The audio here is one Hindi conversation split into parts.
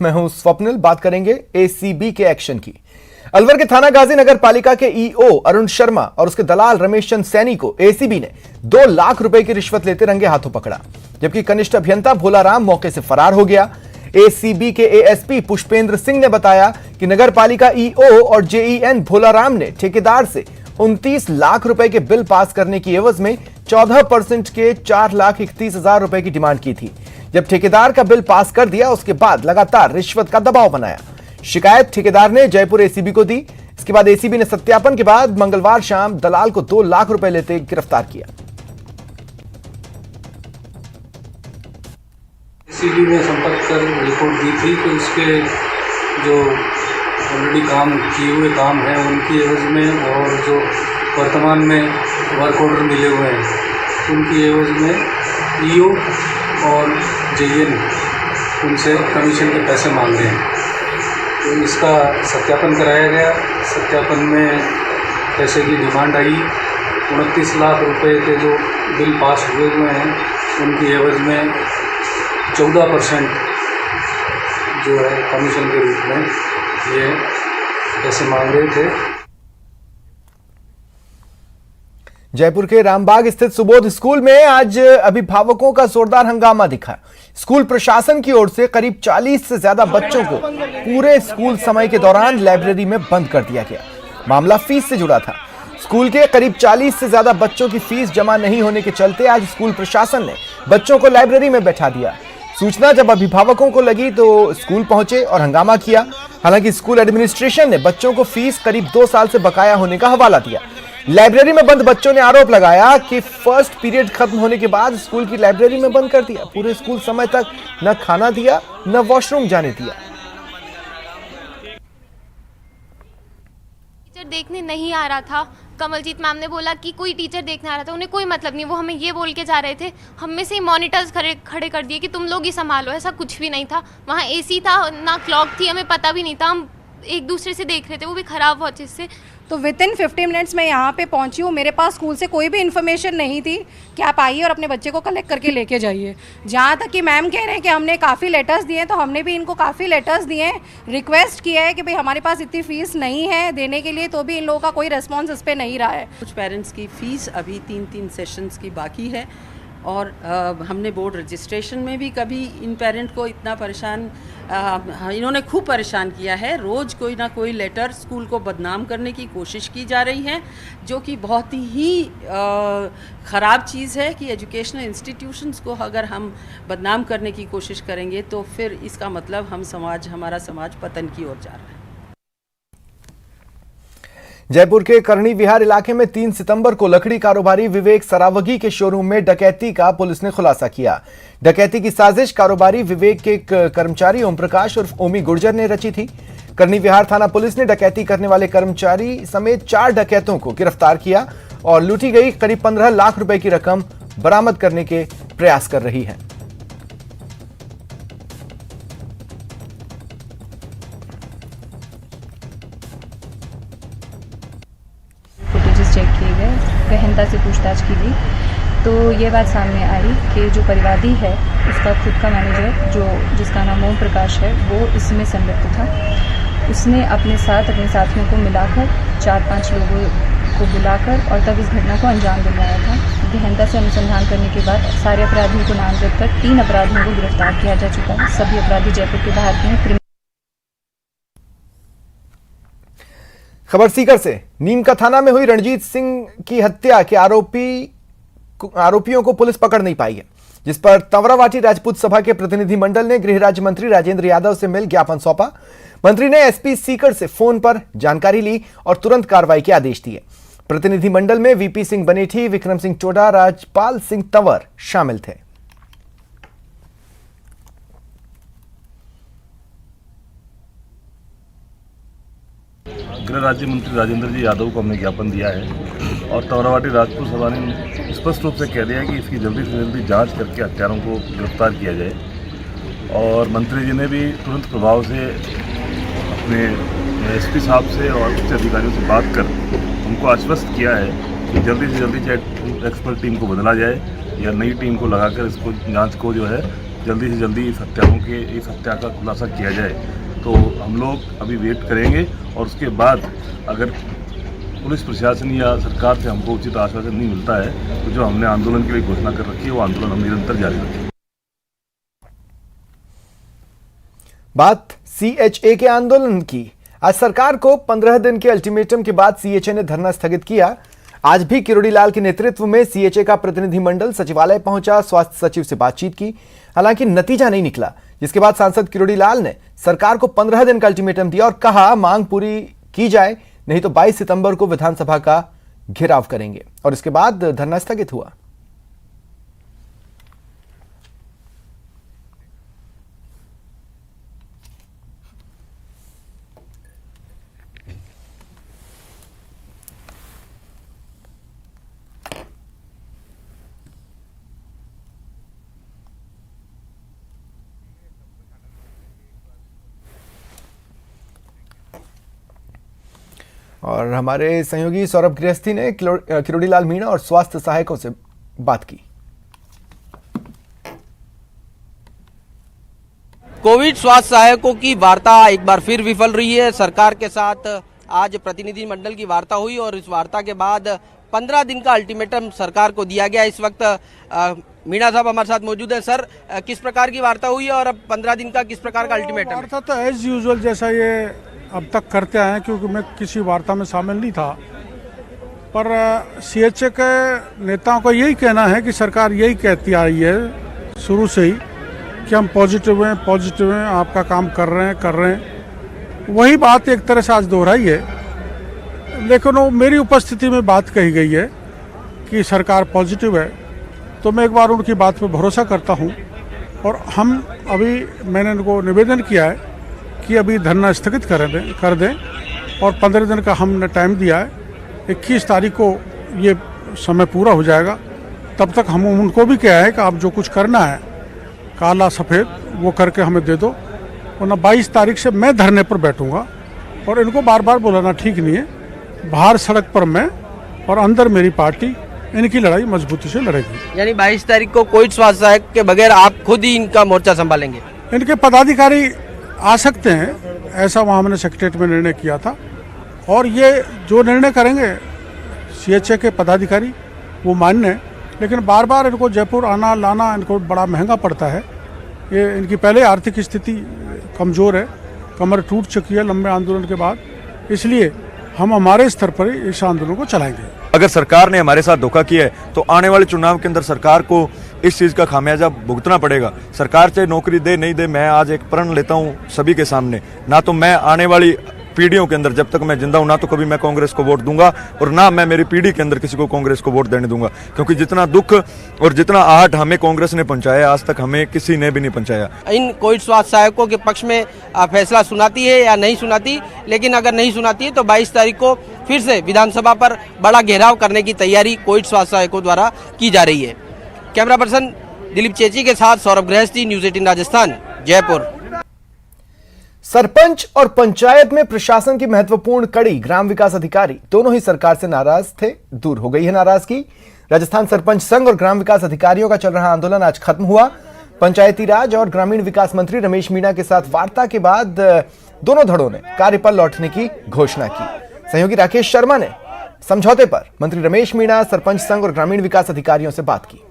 मैं हूं स्वप्निल। बात करेंगे एसीबी के एक्शन की। अलवर के थाना गाजी नगर पालिका के ईओ अरुण शर्मा और उसके दलाल रमेश चंद सैनी को एसीबी ने 2 लाख रुपए की रिश्वत लेते रंगे हाथों पकड़ा, जबकि कनिष्ठ अभियंता भोलाराम मौके से फरार हो गया। एसीबी के एएसपी पुष्पेंद्र सिंह ने बताया कि नगर पालिका ईओ और जेईएन भोलाराम ने ठेकेदार से 29 लाख रुपए के बिल पास करने की एवज में 14% के 4,31,000 रुपए की डिमांड की थी। जब ठेकेदार का बिल पास कर दिया, उसके बाद लगातार रिश्वत का दबाव बनाया। शिकायत ठेकेदार ने जयपुर एसीबी को दी। इसके बाद एसीबी ने सत्यापन के बाद मंगलवार शाम दलाल को 2 लाख रुपए लेते गिरफ्तार किया। एसीबी ने संपर्क कर रिपोर्ट दी थी कि उसके जो ऑलरेडी काम किए हुए काम हैं उनकी एवज में और जो वर्तमान में वर्क ऑर्डर मिले हुए हैं उनकी एवज में ईओ और जेईएन उनसे कमीशन के पैसे मांग रहे हैं। तो इसका सत्यापन कराया गया। सत्यापन में पैसे की डिमांड आई। 29 लाख रुपए के जो बिल पास हुए हैं उनकी एवज में 14% जो है कमीशन के रूप में ये पैसे मांग रहे थे। जयपुर के रामबाग स्थित सुबोध स्कूल में आज अभिभावकों का जोरदार हंगामा दिखा। स्कूल प्रशासन की ओर से करीब 40 से ज्यादा बच्चों को पूरे स्कूल समय के दौरान लाइब्रेरी में बंद कर दिया गया। मामला फीस से जुड़ा था। स्कूल के करीब 40 से ज्यादा बच्चों की फीस जमा नहीं होने के चलते आज स्कूल प्रशासन ने बच्चों को लाइब्रेरी में बैठा दिया। सूचना जब अभिभावकों को लगी तो स्कूल पहुंचे और हंगामा किया। हालांकि स्कूल एडमिनिस्ट्रेशन ने बच्चों को फीस करीब 2 साल से बकाया होने का हवाला दिया। लाइब्रेरी में बंद बच्चों ने आरोप लगाया कि फर्स्ट पीरियड खत्म होने के बाद स्कूल की लाइब्रेरी में बंद कर दिया। पूरे स्कूल समय तक न खाना दिया न वॉशरूम जाने दिया। टीचर देखने नहीं आ रहा था। कमलजीत मैम ने बोला कि कोई टीचर देखने आ रहा था, उन्हें कोई मतलब नहीं। वो हमें ये बोल के जा रहे थे, हम में से मॉनिटर्स खड़े कर दिए कि तुम लोग ही संभालो। ऐसा कुछ भी नहीं था। वहाँ एसी था ना क्लॉक थी, हमें पता भी नहीं था। हम एक दूसरे से देख रहे थे, वो भी खराब वॉचेस से। तो विदिन 15 मिनट्स में यहाँ पे पहुँची हूँ। मेरे पास स्कूल से कोई भी इन्फॉर्मेशन नहीं थी कि आप आइए और अपने बच्चे को कलेक्ट करके लेके जाइए। जहाँ तक कि मैम कह रहे हैं कि हमने काफ़ी लेटर्स दिए, तो हमने भी इनको काफ़ी लेटर्स दिए हैं, रिक्वेस्ट किया है कि भाई हमारे पास इतनी फ़ीस नहीं है देने के लिए, तो भी इन लोगों का कोई रिस्पॉन्स इस पर नहीं रहा है। कुछ पेरेंट्स की फ़ीस अभी 3 सेशंस की बाकी है और हमने बोर्ड रजिस्ट्रेशन में भी कभी इन पेरेंट को इतना परेशान इन्होंने खूब परेशान किया है। रोज़ कोई ना कोई लेटर स्कूल को बदनाम करने की कोशिश की जा रही है, जो कि बहुत ही ख़राब चीज़ है कि एजुकेशनल इंस्टीट्यूशंस को अगर हम बदनाम करने की कोशिश करेंगे तो फिर इसका मतलब हमारा समाज पतन की ओर जा रहा है। जयपुर के करणी विहार इलाके में 3 सितंबर को लकड़ी कारोबारी विवेक सरावगी के शोरूम में डकैती का पुलिस ने खुलासा किया। डकैती की साजिश कारोबारी विवेक के कर्मचारी ओम प्रकाश और ओमी गुर्जर ने रची थी। करणी विहार थाना पुलिस ने डकैती करने वाले कर्मचारी समेत 4 डकैतों को गिरफ्तार किया और लूटी गई करीब 15 लाख रुपए की रकम बरामद करने के प्रयास कर रही है। चेक किए गए, गहनता से पूछताछ की गई तो ये बात सामने आई कि जो परिवादी है उसका खुद का मैनेजर जिसका नाम ओम प्रकाश है वो इसमें संलिप्त था। उसने अपने साथियों को मिलाकर 4-5 लोगों को बुलाकर और तब इस घटना को अंजाम दिलवाया था। गहनता से अनुसंधान करने के बाद सारे अपराधियों को नामजद कर 3 अपराधियों को गिरफ्तार किया जा चुका है। सभी अपराधी जयपुर के बाहर के हैं। खबर सीकर से। नीमका थाना में हुई रणजीत सिंह की हत्या के आरोपियों को पुलिस पकड़ नहीं पाई है, जिस पर तंवरावाटी राजपूत सभा के प्रतिनिधि मंडल ने गृह राज्य मंत्री राजेंद्र यादव से मिल ज्ञापन सौंपा। मंत्री ने एसपी सीकर से फोन पर जानकारी ली और तुरंत कार्रवाई के आदेश दिए। प्रतिनिधि मंडल में वीपी सिंह बनेठी, विक्रम सिंह टोडा, राजपाल सिंह तंवर शामिल थे। गृह राज्य मंत्री राजेंद्र जी यादव को हमने ज्ञापन दिया है और तंवरावाटी राजपूत सभा ने स्पष्ट रूप से कह दिया है कि इसकी जल्दी से जल्दी जांच करके हत्यारों को गिरफ्तार किया जाए। और मंत्री जी ने भी तुरंत प्रभाव से अपने एसपी साहब से और उच्च अधिकारियों से बात कर उनको आश्वस्त किया है कि जल्दी से जल्दी चाहे एक्सपर्ट टीम को बदला जाए या नई टीम को लगाकर इसको जाँच को जो है जल्दी से जल्दी इस हत्या का खुलासा किया जाए। तो हम लोग अभी वेट करेंगे और उसके बाद अगर पुलिस प्रशासन या सरकार से हमको उचित आश्वासन नहीं मिलता है तो जो हमने आंदोलन के लिए घोषणा कर रखी है वो आंदोलन हम निरंतर जारी रखेंगे। बात CHA के आंदोलन की। आज सरकार को 15 दिन के अल्टीमेटम के बाद CHA ने धरना स्थगित किया। आज भी किरोड़ी लाल के नेतृत्व में CHA का प्रतिनिधिमंडल सचिवालय पहुंचा, स्वास्थ्य सचिव से बातचीत की। हालांकि नतीजा नहीं निकला, जिसके बाद सांसद किरोड़ी लाल ने सरकार को 15 दिन का अल्टीमेटम दिया और कहा मांग पूरी की जाए, नहीं तो 22 सितंबर को विधानसभा का घेराव करेंगे। और इसके बाद धरना स्थगित हुआ। और हमारे सहयोगी सौरभ गृहस्थी ने किरोड़ी लाल मीणा और स्वास्थ्य सहायकों से बात की। कोविड स्वास्थ्य सहायकों की वार्ता एक बार फिर विफल रही है। सरकार के साथ आज प्रतिनिधि मंडल की वार्ता हुई और इस वार्ता के बाद 15 दिन का अल्टीमेटम सरकार को दिया गया। इस वक्त मीणा साहब हमारे साथ मौजूद है। सर, किस प्रकार की वार्ता हुई और अब 15 दिन का किस प्रकार का अल्टीमेटम? वार्ता तो एज यूजुअल जैसा ये अब तक करते आए, क्योंकि मैं किसी वार्ता में शामिल नहीं था, पर CHA के नेताओं का यही कहना है कि सरकार यही कहती आ रही है शुरू से ही कि हम पॉजिटिव हैं, आपका काम कर रहे हैं। वही बात एक तरह से आज दोहराई है, लेकिन वो मेरी उपस्थिति में बात कही गई है कि सरकार पॉजिटिव है, तो मैं एक बार उनकी बात पर भरोसा करता हूँ। और मैंने उनको निवेदन किया है कि अभी धरना स्थगित कर दें और 15 दिन का हमने टाइम दिया है। 21 तारीख को ये समय पूरा हो जाएगा, तब तक हम उनको भी कहा है कि आप जो कुछ करना है काला सफ़ेद वो करके हमें दे दो, वरना 22 तारीख से मैं धरने पर बैठूंगा। और इनको बार बार बुलाना ठीक नहीं है। बाहर सड़क पर मैं और अंदर मेरी पार्टी इनकी लड़ाई मजबूती से लड़ेगी। यानी 22 तारीख को कोविड स्वास्थ्य सहायक के बगैर आप खुद ही इनका मोर्चा संभालेंगे? इनके पदाधिकारी आ सकते हैं, ऐसा वहाँ हमने सेक्रेटरीट में निर्णय किया था। और ये जो निर्णय करेंगे CHA के पदाधिकारी वो मान्य है, लेकिन बार बार इनको जयपुर आना लाना इनको बड़ा महंगा पड़ता है। ये इनकी पहले आर्थिक स्थिति कमज़ोर है, कमर टूट चुकी है लंबे आंदोलन के बाद, इसलिए हम हमारे स्तर पर ही इस आंदोलन को चलाएंगे। अगर सरकार ने हमारे साथ धोखा किया है तो आने वाले चुनाव के अंदर सरकार को इस चीज़ का खामियाजा भुगतना पड़ेगा। सरकार चाहे नौकरी दे नहीं दे, मैं आज एक प्रण लेता हूं सभी के सामने, ना तो मैं आने वाली पीढ़ियों के अंदर जब तक मैं जिंदा हूं ना तो कभी मैं कांग्रेस को वोट दूंगा और ना मैं मेरी पीढ़ी के अंदर किसी को कांग्रेस को वोट देने दूंगा, क्योंकि जितना दुख और जितना आहट हमें कांग्रेस ने पहुंचाया आज तक हमें किसी ने भी नहीं पहुंचाया। इन कोविड स्वास्थ्य सहायकों के पक्ष में फैसला सुनाती है या नहीं सुनाती, लेकिन अगर नहीं सुनाती है तो 22 तारीख को फिर से विधानसभा पर बड़ा घेराव करने की तैयारी कोविड स्वास्थ्य सहायकों द्वारा की जा रही है। कैमरा पर्सन दिलीप चेची के साथ सौरभ गृहस्थी, न्यूज़ 18 राजस्थान, जयपुर। सरपंच और पंचायत में प्रशासन की महत्वपूर्ण कड़ी ग्राम विकास अधिकारी दोनों ही सरकार से नाराज थे। दूर हो गई है नाराजगी। राजस्थान सरपंच संघ और ग्राम विकास अधिकारियों का चल रहा आंदोलन आज खत्म हुआ। पंचायती राज और ग्रामीण विकास मंत्री रमेश मीणा के साथ वार्ता के बाद दोनों धड़ों ने कार्य पर लौटने की घोषणा की। सहयोगी राकेश शर्मा ने समझौते पर मंत्री रमेश मीणा, सरपंच संघ और ग्रामीण विकास अधिकारियों से बात की।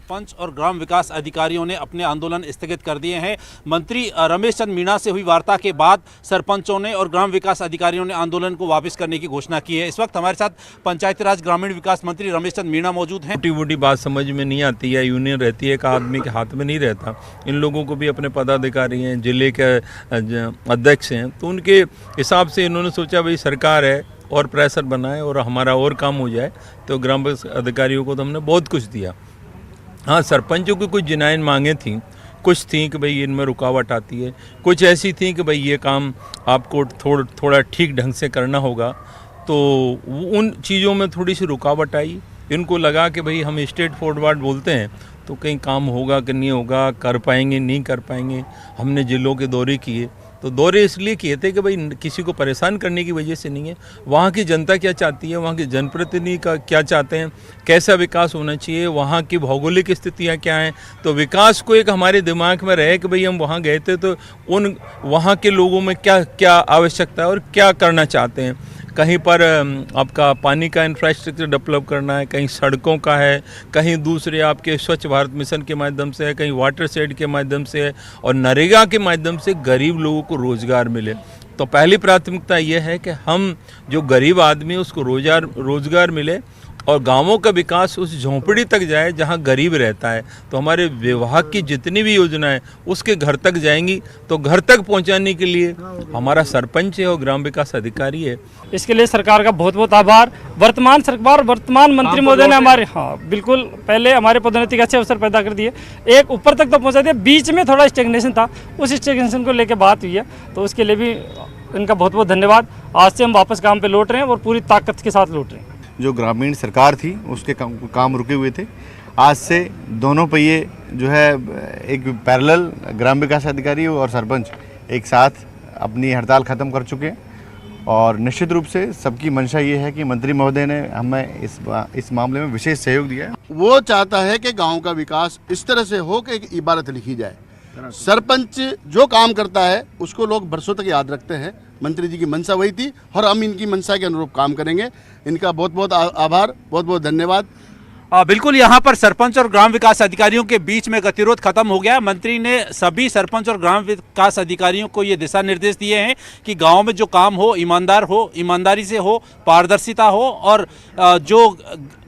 सरपंच और ग्राम विकास अधिकारियों ने अपने आंदोलन स्थगित कर दिए हैं। मंत्री रमेश चंद्र मीणा से हुई वार्ता के बाद सरपंचों ने और ग्राम विकास अधिकारियों ने आंदोलन को वापस करने की घोषणा की है। इस वक्त हमारे साथ पंचायती राज ग्रामीण विकास मंत्री रमेश चंद्र मीणा मौजूद हैं। छोटी मोटी बात समझ में नहीं आती है, यूनियन रहती है, एक आदमी के हाथ में नहीं रहता। इन लोगों को भी अपने पदाधिकारी हैं, जिले के अध्यक्ष हैं, तो उनके हिसाब से इन्होंने सोचा भाई सरकार है और प्रेशर बनाए और हमारा और काम हो जाए, तो ग्राम विकास अधिकारियों को तो हमने बहुत कुछ दिया। हाँ, सरपंचों की कुछ जिनाइन मांगे थी, कुछ थी कि भाई इनमें रुकावट आती है, कुछ ऐसी थी कि भाई ये काम आपको थोड़ा ठीक ढंग से करना होगा, तो उन चीज़ों में थोड़ी सी रुकावट आई। इनको लगा कि भाई हम स्ट्रेट फॉरवर्ड बोलते हैं तो कहीं काम होगा कि नहीं होगा, कर पाएंगे नहीं कर पाएंगे। हमने जिलों के दौरे किए, तो दौरे इसलिए किए थे कि भाई किसी को परेशान करने की वजह से नहीं है, वहाँ की जनता क्या चाहती है, वहाँ के जनप्रतिनिधि का क्या चाहते हैं, कैसा विकास होना चाहिए, वहाँ की भौगोलिक स्थितियाँ क्या हैं। तो विकास को एक हमारे दिमाग में रहे कि भाई हम वहाँ गए थे तो उन वहाँ के लोगों में क्या क्या आवश्यकता है और क्या करना चाहते हैं। कहीं पर आपका पानी का इंफ्रास्ट्रक्चर डेवलप करना है, कहीं सड़कों का है, कहीं दूसरे आपके स्वच्छ भारत मिशन के माध्यम से है, कहीं वाटर शेड के माध्यम से है, और नरेगा के माध्यम से गरीब लोगों को रोज़गार मिले। तो पहली प्राथमिकता ये है कि हम जो गरीब आदमी है उसको रोज़गार मिले और गांवों का विकास उस झोंपड़ी तक जाए जहां गरीब रहता है। तो हमारे विभाग की जितनी भी योजनाएं उसके घर तक जाएंगी। तो घर तक पहुंचाने के लिए हमारा सरपंच है और ग्राम विकास अधिकारी है। इसके लिए सरकार का बहुत बहुत आभार। वर्तमान सरकार, वर्तमान मंत्री महोदय ने हमारे बिल्कुल पहले हमारे पदोन्नति के अच्छे अवसर पैदा कर दिए, एक ऊपर तक तो पहुँचा दिया, बीच में थोड़ा स्टेगनेशन था, उस स्टेगनेशन को लेकर बात हुई है, तो उसके लिए भी इनका बहुत बहुत धन्यवाद। आज से हम वापस काम पे लौट रहे हैं और पूरी ताकत के साथ लौट रहे हैं। जो ग्रामीण सरकार थी उसके काम रुके हुए थे, आज से दोनों पहिए जो है एक पैरेलल ग्राम विकास अधिकारी और सरपंच एक साथ अपनी हड़ताल ख़त्म कर चुके हैं। और निश्चित रूप से सबकी मंशा ये है कि मंत्री महोदय ने हमें इस मामले में विशेष सहयोग दिया है। वो चाहता है कि गांव का विकास इस तरह से हो कि एक इबारत लिखी जाए, सरपंच जो काम करता है उसको लोग बरसों तक याद रखते हैं। मंत्री जी की मंशा वही थी और हम इनकी मंशा के अनुरूप काम करेंगे। इनका बहुत बहुत आभार, बहुत बहुत धन्यवाद। बिल्कुल, यहाँ पर सरपंच और ग्राम विकास अधिकारियों के बीच में गतिरोध खत्म हो गया। मंत्री ने सभी सरपंच और ग्राम विकास अधिकारियों को ये दिशा निर्देश दिए हैं कि गांव में जो काम हो, ईमानदारी से हो, पारदर्शिता हो और जो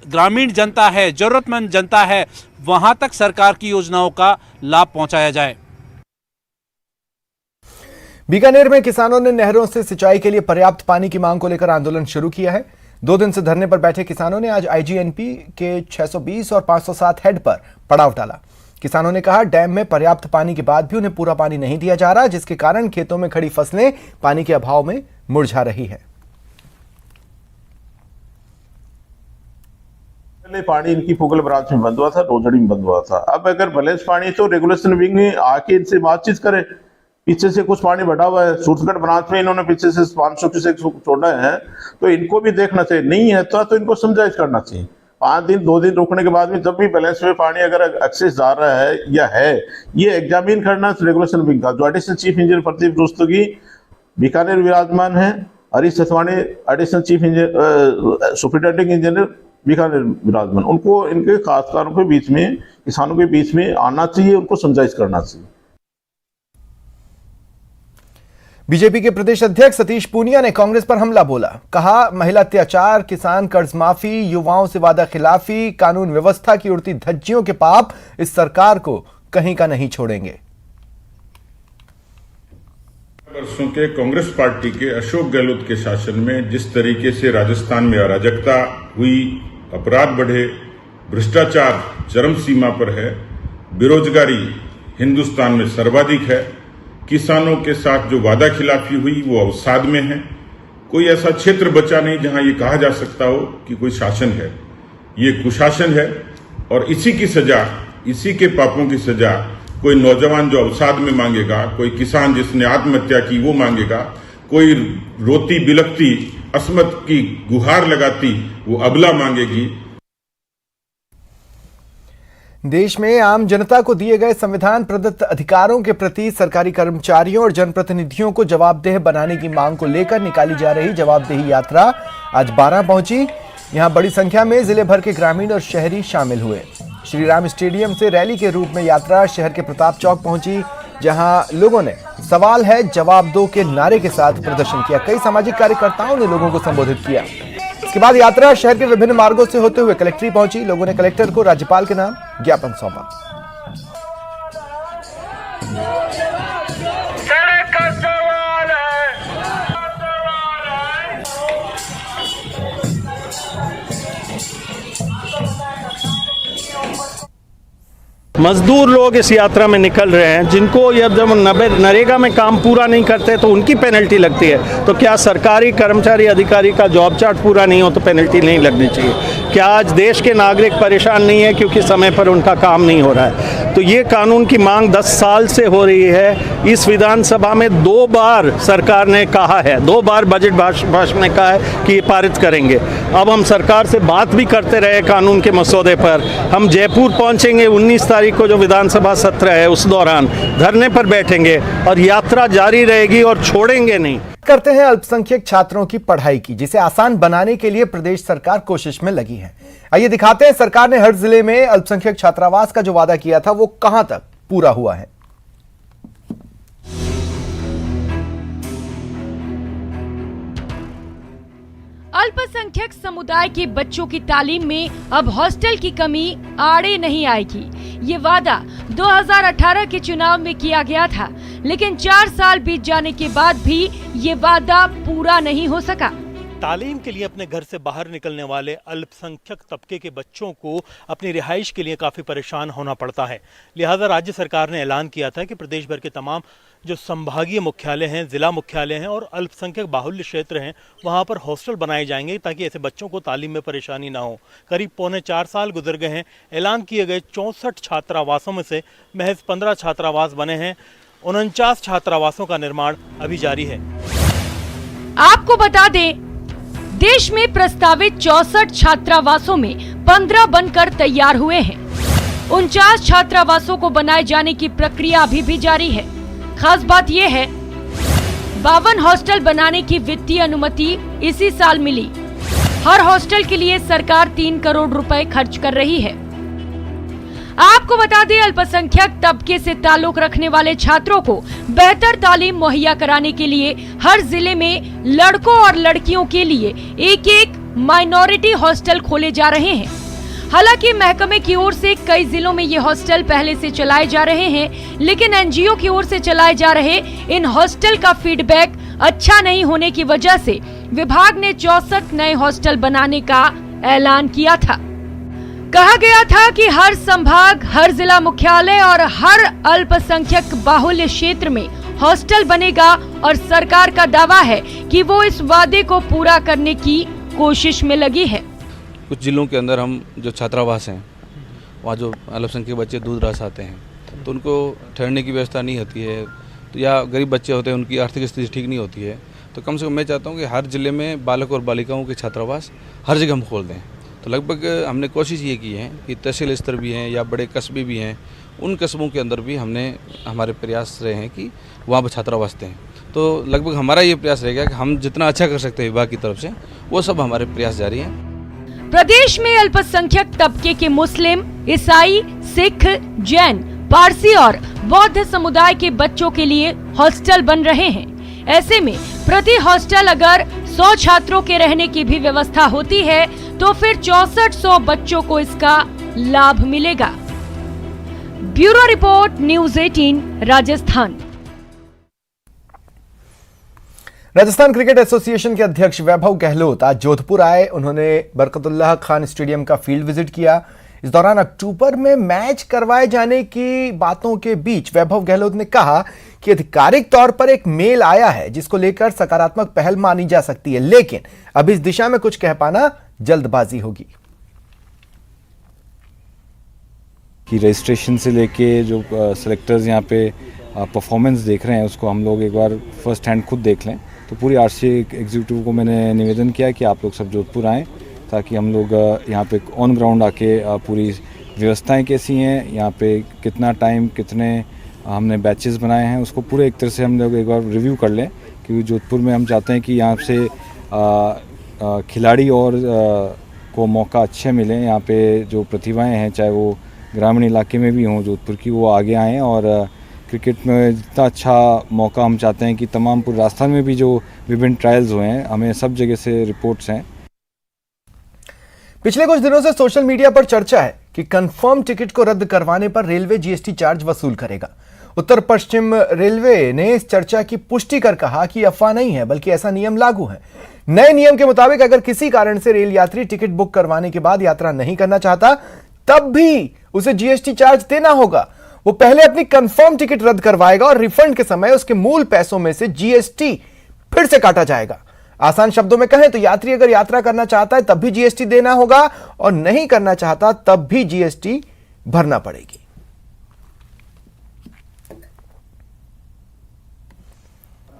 ग्रामीण जनता है, जरूरतमंद जनता है, वहां तक सरकार की योजनाओं का लाभ पहुंचाया जाए। बीकानेर में किसानों ने नहरों से सिंचाई के लिए पर्याप्त पानी की मांग को लेकर आंदोलन शुरू किया है। 2 दिन से धरने पर बैठे किसानों ने आज आईजीएनपी के 620 और 507 हेड पर पड़ाव डाला। किसानों ने कहा डैम में पर्याप्त पानी के बाद भी उन्हें पूरा पानी नहीं दिया जा रहा, जिसके कारण खेतों में खड़ी फसलें पानी के अभाव में मुरझा रही है। पहले पानी इनकी फोकल ब्रांच में बंद हुआ था, रोजड़ी में बंद हुआ था। अब अगर बैलेंस पानी तो रेगुलेशन विंग में आके इनसे बातचीत करे। पीछे से कुछ पानी बढ़ा हुआ है, सूरजगढ़ ब्रांच में इन्होंने पीछे से 500 क्यूसेक छोड़ा है, तो इनको भी देखना चाहिए। नहीं है तो इनको समझाइश करना चाहिए। 5 दिन 2 दिन रुकने के बाद में जब भी बैलेंस में पानी अगर एक्सेस जा रहा है या है, ये एग्जामिन करना रेगुलेशन विंग का। जो additional chief engineer Pradeep Rustagi Bikaner विराजमान है, Harish Satwani additional chief engineer superintending engineer Bikaner विराजमान, उनको इनके खासकारों के बीच में, किसानों के बीच में आना चाहिए, उनको समझाइश करना चाहिए। बीजेपी के प्रदेश अध्यक्ष सतीश पूनिया ने कांग्रेस पर हमला बोला। कहा महिला अत्याचार, किसान कर्ज माफी, युवाओं से वादा खिलाफी, कानून व्यवस्था की उड़ती धज्जियों के पाप इस सरकार को कहीं का नहीं छोड़ेंगे। वर्षों के कांग्रेस पार्टी के अशोक गहलोत के शासन में जिस तरीके से राजस्थान में अराजकता हुई, अपराध बढ़े, भ्रष्टाचार चरम सीमा पर है, बेरोजगारी हिंदुस्तान में सर्वाधिक है, किसानों के साथ जो वादा खिलाफी हुई वो अवसाद में है। कोई ऐसा क्षेत्र बचा नहीं जहां ये कहा जा सकता हो कि कोई शासन है। ये कुशासन है और इसी की सजा, इसी के पापों की सजा कोई नौजवान जो अवसाद में मांगेगा, कोई किसान जिसने आत्महत्या की वो मांगेगा, कोई रोती बिलखती असमत की गुहार लगाती वो अबला मांगेगी। देश में आम जनता को दिए गए संविधान प्रदत्त अधिकारों के प्रति सरकारी कर्मचारियों और जनप्रतिनिधियों को जवाबदेह बनाने की मांग को लेकर निकाली जा रही जवाबदेही यात्रा आज 12 पहुंची। यहां बड़ी संख्या में जिले भर के ग्रामीण और शहरी शामिल हुए। श्री राम स्टेडियम से रैली के रूप में यात्रा शहर के प्रताप चौक पहुंची, जहां लोगों ने सवाल है जवाब दो के नारे के साथ प्रदर्शन किया। कई सामाजिक कार्यकर्ताओं ने लोगों को संबोधित किया। इसके बाद यात्रा शहर के विभिन्न मार्गों से होते हुए कलेक्ट्री पहुंची। लोगों ने कलेक्टर को राज्यपाल के नाम ज्ञापन सौंपा। मजदूर लोग इस यात्रा में निकल रहे हैं, जिनको जब नरेगा में काम पूरा नहीं करते तो उनकी पेनल्टी लगती है। तो क्या सरकारी कर्मचारी अधिकारी का जॉब चार्ट पूरा नहीं हो तो पेनल्टी नहीं लगनी चाहिए? क्या आज देश के नागरिक परेशान नहीं है क्योंकि समय पर उनका काम नहीं हो रहा है? तो ये कानून की मांग 10 साल से हो रही है। इस विधानसभा में 2 बार सरकार ने कहा है, 2 बार बजट भाषण में कहा है कि ये पारित करेंगे। अब हम सरकार से बात भी करते रहे कानून के मसौदे पर। हम जयपुर पहुंचेंगे 19 तारीख को, जो विधानसभा सत्र है, उस दौरान धरने पर बैठेंगे और यात्रा जारी रहेगी और छोड़ेंगे नहीं। करते हैं अल्पसंख्यक छात्रों की पढ़ाई की, जिसे आसान बनाने के लिए प्रदेश सरकार कोशिश में लगी है। आइए दिखाते हैं सरकार ने हर जिले में अल्पसंख्यक छात्रावास का जो वादा किया था वो कहां तक पूरा हुआ है। अल्पसंख्यक समुदाय के बच्चों की तालीम में अब हॉस्टल की कमी आड़े नहीं आएगी। ये वादा 2018 के चुनाव में किया गया था, लेकिन 4 साल बीत जाने के बाद भी ये वादा पूरा नहीं हो सका। तालीम के लिए अपने घर से बाहर निकलने वाले अल्पसंख्यक तबके के बच्चों को अपनी रिहाइश के लिए काफ़ी परेशान होना पड़ता है। लिहाजा राज्य सरकार ने ऐलान किया था कि प्रदेश भर के तमाम जो संभागीय मुख्यालय हैं, ज़िला मुख्यालय हैं और अल्पसंख्यक बाहुल्य क्षेत्र हैं, वहाँ पर हॉस्टल बनाए जाएंगे ताकि ऐसे बच्चों को तालीम में परेशानी ना हो। करीब 3.25 साल गुजर गए हैं। ऐलान किए गए 64 छात्रावासों में से महज 15 छात्रावास बने हैं। 49 छात्रावासों का निर्माण अभी जारी है। आपको बता दें, देश में प्रस्तावित 64 छात्रावासों में 15 बनकर तैयार हुए हैं। 49 छात्रावासों को बनाए जाने की प्रक्रिया अभी भी जारी है। खास बात यह है, 52 हॉस्टल बनाने की वित्तीय अनुमति इसी साल मिली। हर हॉस्टल के लिए सरकार 3 करोड़ रुपए खर्च कर रही है। आपको बता दें, अल्पसंख्यक तबके से ताल्लुक रखने वाले छात्रों को बेहतर तालीम मुहैया कराने के लिए हर जिले में लड़कों और लड़कियों के लिए एक माइनॉरिटी हॉस्टल खोले जा रहे हैं। हालांकि महकमे की ओर से कई जिलों में ये हॉस्टल पहले से चलाए जा रहे हैं, लेकिन एनजीओ की ओर से चलाए जा रहे इन हॉस्टल का फीडबैक अच्छा नहीं होने की वजह से विभाग ने 64 नए हॉस्टल बनाने का ऐलान किया था। कहा गया था कि हर संभाग, हर जिला मुख्यालय और हर अल्पसंख्यक बाहुल्य क्षेत्र में हॉस्टल बनेगा और सरकार का दावा है कि वो इस वादे को पूरा करने की कोशिश में लगी है। कुछ जिलों के अंदर हम जो छात्रावास हैं, वहाँ जो अल्पसंख्यक बच्चे दूर दराज आते हैं तो उनको ठहरने की व्यवस्था नहीं होती है, तो या गरीब बच्चे होते हैं, उनकी आर्थिक स्थिति ठीक नहीं होती है। तो कम से कम मैं चाहता हूँ कि हर जिले में बालक और बालिकाओं के छात्रावास हर जगह हम खोल दें। तो लगभग हमने कोशिश ये की है कि तहसील स्तर भी हैं या बड़े कस्बे भी हैं, उन कस्बों के अंदर भी हमारे प्रयास रहे हैं कि वहाँ पर छात्रावास दें। तो लगभग हमारा ये प्रयास रहेगा कि हम जितना अच्छा कर सकते हैं विभाग की तरफ से, वो सब हमारे प्रयास जारी हैं। प्रदेश में अल्पसंख्यक तबके के मुस्लिम, ईसाई, सिख, जैन, पारसी और बौद्ध समुदाय के बच्चों के लिए हॉस्टल बन रहे हैं। ऐसे में प्रति हॉस्टल अगर 100 छात्रों के रहने की भी व्यवस्था होती है तो फिर 6400 बच्चों को इसका लाभ मिलेगा। Bureau report, news 18 Rajasthan. Rajasthan cricket association के अध्यक्ष वैभव गहलोत आज जोधपुर आए। उन्होंने बरकतुल्लाह खान स्टेडियम का फील्ड विजिट किया। इस दौरान अक्टूबर में मैच करवाए जाने की बातों के बीच वैभव गहलोत ने कहा कि आधिकारिक तौर पर एक मेल आया है जिसको लेकर सकारात्मक पहल मानी जा सकती है, लेकिन अब इस दिशा में कुछ कह पाना जल्दबाजी होगी। कि रजिस्ट्रेशन से लेके जो सेलेक्टर्स यहाँ पे परफॉर्मेंस देख रहे हैं उसको हम लोग एक बार फर्स्ट हैंड खुद देख लें। तो पूरी आरसीए एग्जीक्यूटिव को मैंने निवेदन किया कि आप लोग सब जोधपुर आएँ ताकि हम लोग यहाँ पे ऑन ग्राउंड आके पूरी व्यवस्थाएं कैसी हैं, यहाँ पे कितना टाइम, कितने हमने बैचेस बनाए हैं, उसको पूरे एक तरह से हम लोग एक बार रिव्यू कर लें। क्योंकि जोधपुर में हम चाहते हैं कि यहाँ से खिलाड़ी और को मौका अच्छे मिले। यहाँ पे जो प्रतिभाएं हैं, चाहे वो ग्रामीण इलाके में भी हों जोधपुर की, वो आगे आएँ और क्रिकेट में जितना अच्छा मौका हम चाहते हैं कि तमाम पूरे राजस्थान में भी जो विभिन्न ट्रायल्स हुए हैं, हमें सब जगह से रिपोर्ट्स हैं। पिछले कुछ दिनों से सोशल मीडिया पर चर्चा है कि कंफर्म टिकट को रद्द करवाने पर रेलवे जीएसटी चार्ज वसूल करेगा। उत्तर पश्चिम रेलवे ने इस चर्चा की पुष्टि कर कहा कि अफवाह नहीं है बल्कि ऐसा नियम लागू है। नए नियम के मुताबिक अगर किसी कारण से रेल यात्री टिकट बुक करवाने के बाद यात्रा नहीं करना चाहता तब भी उसे जीएसटी चार्ज देना होगा। वो पहले अपनी कंफर्म टिकट रद्द करवाएगा और रिफंड के समय उसके मूल पैसों में से जीएसटी फिर से काटा जाएगा। आसान शब्दों में कहें तो यात्री अगर यात्रा करना चाहता है तब भी जीएसटी देना होगा और नहीं करना चाहता तब भी जीएसटी भरना पड़ेगी।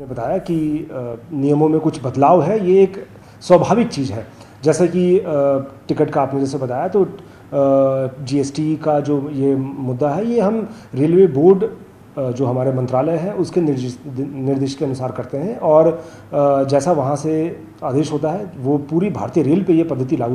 ने बताया कि नियमों में कुछ बदलाव है, ये एक स्वाभाविक चीज़ है। जैसे कि टिकट का आपने जैसे बताया, तो जीएसटी का जो ये मुद्दा है, ये हम रेलवे बोर्ड जो हमारे मंत्रालय है उसके निर्देश के अनुसार करते हैं, और जैसा वहाँ से आदेश होता है वो पूरी भारतीय रेल पे ये पद्धति लागू